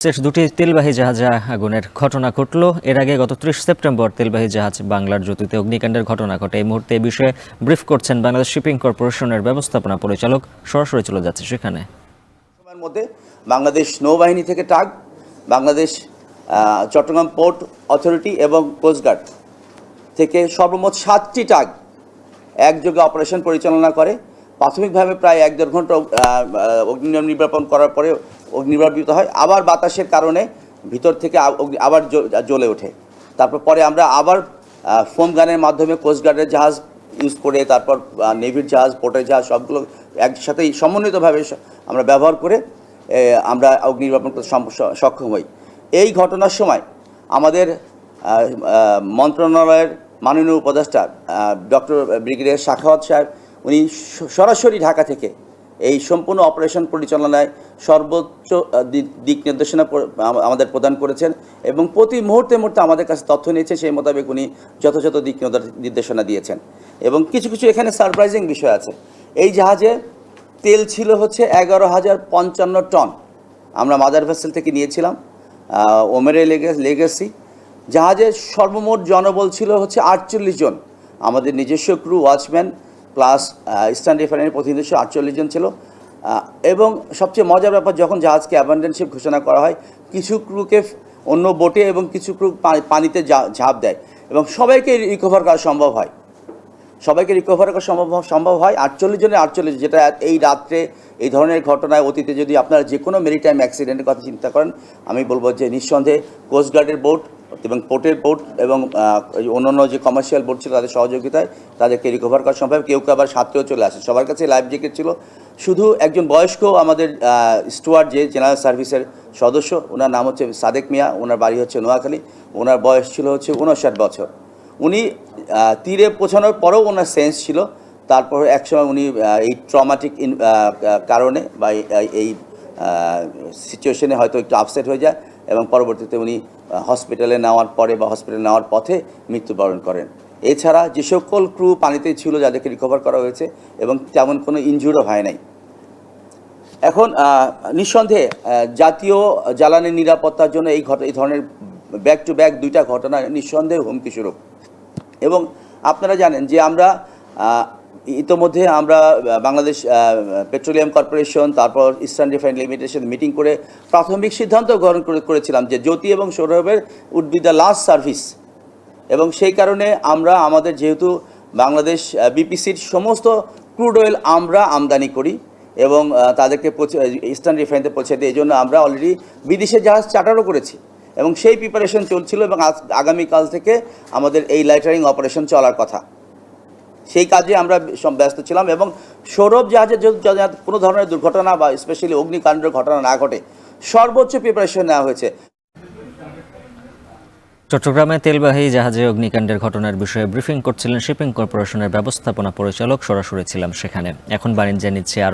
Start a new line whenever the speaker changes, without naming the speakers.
শেষ দুটি তেলবাহী জাহাজে আগুনের ঘটনা ঘটল। এর আগে গত ৩০ সেপ্টেম্বর তেলবাহী জাহাজ বাংলার জ্যোতিতে অগ্নিকাণ্ডের ঘটনা ঘটে। এই মুহূর্তে এই বিষয়ে ব্রিফ করছেন বাংলাদেশ শিপিং কর্পোরেশনের ব্যবস্থাপনা পরিচালক। সরাসরি চলে যাচ্ছে সেখানে।
সময়ের মধ্যে বাংলাদেশ নৌবাহিনী থেকে টাগ, বাংলাদেশ চট্টগ্রাম পোর্ট অথরিটি এবং কোস্টগার্ড থেকে সর্বমোট 7টি টাগ একযোগে অপারেশন পরিচালনা করে। প্রাথমিকভাবে প্রায় 1-1.5 ঘন্টা অগ্নি নির্বাপন করার পরে অগ্নিনির্বাপিত হয়, আবার বাতাসের কারণে ভিতর থেকে আবার জ্বলে ওঠে। পরে আমরা আবার ফোম গানের মাধ্যমে কোস্টগার্ডের জাহাজ ইউজ করে, তারপর নেভির জাহাজ, পোর্টের জাহাজ সবগুলো একসাথেই সমন্বিতভাবে আমরা ব্যবহার করে আমরা অগ্নি নির্বাপন করতে সক্ষম হই। এই ঘটনার সময় আমাদের মন্ত্রণালয়ের মাননীয় উপদেষ্টা ডক্টর ব্রিগেডিয়ার সাখাওয়াত সাহেব, উনি সরাসরি ঢাকা থেকে এই সম্পূর্ণ অপারেশন পরিচালনায় সর্বোচ্চ দিক নির্দেশনা আমাদের প্রদান করেছেন এবং প্রতি মুহূর্তে আমাদের কাছে তথ্য নিয়েছে, সেই মোতাবেক উনি যথাযথ দিক নির্দেশনা দিয়েছেন। এবং কিছু এখানে সারপ্রাইজিং বিষয় আছে। এই জাহাজে তেল ছিল হচ্ছে 11,055 টন। আমরা মাদার ভেসেল থেকে নিয়েছিলাম ওমেরে লেগেসি। জাহাজের সর্বমোট জনবল ছিল হচ্ছে 48 জন। আমাদের নিজস্ব ক্রু, ওয়াচম্যান প্লাস ইস্টার্ন রিফাইনারির প্রতিনিধি 48 জন ছিল। এবং সবচেয়ে মজার ব্যাপার, যখন জাহাজকে অ্যাবান্ডেন্ট শিপ ঘোষণা করা হয়, কিছু ক্রুকে অন্য বোটে এবং কিছু ক্রু পানিতে ঝাঁপ দেয় এবং সবাইকে রিকভার করা সম্ভব হয়। 48 জনের 48, যেটা এই রাত্রে এই ধরনের ঘটনায় অতীতে যদি আপনারা যে কোনো মেরিটাইম অ্যাক্সিডেন্টের কথা চিন্তা করেন, আমি বলবো যে নিঃসন্দেহে কোস্টগার্ডের বোট এবং পোর্টের বোট এবং অন্যান্য যে কমার্শিয়াল বোট ছিল তাদের সহযোগিতায় তাদেরকে রিকভার করা সম্ভব। কেউ আবার সাঁতরেও চলে আসে। সবার কাছে লাইফ জ্যাকেট ছিল। শুধু একজন বয়স্ক আমাদের স্টুয়ার্ড, যে জেনারেল সার্ভিসের সদস্য, ওনার নাম হচ্ছে সাদেক মিয়া, ওনার বাড়ি হচ্ছে নোয়াখালী, ওনার বয়স ছিল হচ্ছে 59 বছর। উনি তীরে পৌঁছানোর পরেও ওনার সেন্স ছিল। তারপর একসময় উনি এই ট্রমাটিক কারণে বা এই সিচুয়েশনে হয়তো একটু আপসেট হয়ে যায় এবং পরবর্তীতে উনি হসপিটালে নেওয়ার পথে মৃত্যুবরণ করেন। এছাড়া যে সকল ক্রু পানিতে ছিল, যাদেরকে রিকভার করা হয়েছে এবং তেমন কোনো ইনজুরিও হয় নাই। এখন নিঃসন্দেহে জাতীয় জ্বালানি নিরাপত্তার জন্য এই ধরনের ব্যাক টু ব্যাক দুইটা ঘটনা নিঃসন্দেহে হুমকি স্বরূপ। এবং আপনারা জানেন যে আমরা ইতোমধ্যে বাংলাদেশ পেট্রোলিয়াম কর্পোরেশন, তারপর ইস্টার্ন রিফাইন লিমিটেডের সাথে মিটিং করে প্রাথমিক সিদ্ধান্ত গ্রহণ করেছিলাম যে জ্যোতি এবং সৌরভের would be the last service. এবং সেই কারণে আমাদের যেহেতু বাংলাদেশ বিপিসির সমস্ত ক্রুড অয়েল আমরা আমদানি করি এবং তাদেরকে ইস্টার্ন রিফাইনতে পৌঁছে দিই, এই জন্য আমরা অলরেডি বিদেশে জাহাজ চার্টারও করেছি এবং সেই প্রিপারেশন চলছিল এবং আগামীকাল থেকে আমাদের এই লাইটারিং অপারেশন চলার কথা। সেই কাজে আমরা ব্যস্ত ছিলাম এবং সৌরভ জাহাজে যাতে কোনো ধরনের দুর্ঘটনা বা স্পেশালি অগ্নিকাণ্ডের ঘটনা না ঘটে, সর্বোচ্চ প্রিপারেশন নেওয়া হয়েছে।
চট্টগ্রামে তেলবাহী জাহাজে অগ্নিকাণ্ডের ঘটনার বিষয়ে ব্রিফিং করছিলেন শিপিং কর্পোরেশনের ব্যবস্থাপনা পরিচালক। সরাসরি ছিলাম সেখানে। এখন বাণিজ্যে নিচ্ছে